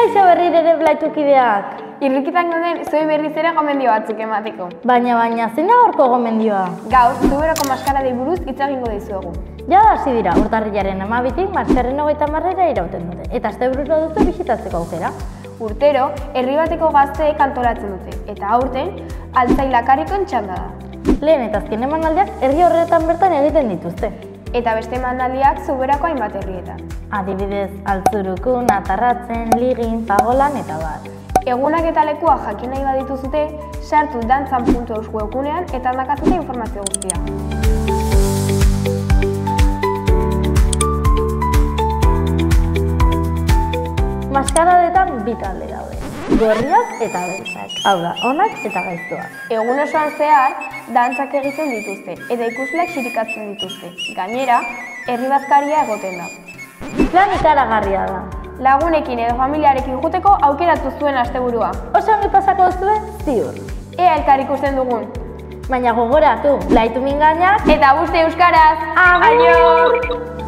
Kaixo berriro ere Blaitukideak. Irrikitan gauden zuei berriz ere gomendio batzuk emateko. Baina, zein da gaurko gomendioa? Gaur, Zuberoko maskaradei buruz hitz egingo dizuegu. Ja hasi dira, urtarrilaren 12tik martxoaren 30 irauten dute, eta astebururo dute bisitatzeko aukera. Urtero, herri bateko gazteek antolatzen dute, eta aurten, altzailakarikoen txanda da. Lehen eta azken emanaldiak herri horretan bertan egiten dituzte. Eta beste emanaldiak Zuberako hainbat herrietan. Adibidez, Altzurukun, Atarratzen, Ligin, Pagolan eta bar. Egunak eta lekua jakin nahi badituzute, sartu dantzan.eus webgunean eta handakazute informazio guztia. Maskaradetan bi talde daude, gorriak eta beltzak, hau da, onak eta gaiztoak. Egun osoan zehar, dantzak egiten dituzte eta ikusleak xirikatzen dituzte. Gainera, herri bazkaria egoten da. Plan ikaragarria da. Lagunekin edo familiarekin juteko aukeratu zuen asteburua. Oso ongi pasako duzue, ziur. Ea elkar ikusten dugun. Baina gogoratu, Blaitu mingainak eta buste euskaraz! Agur!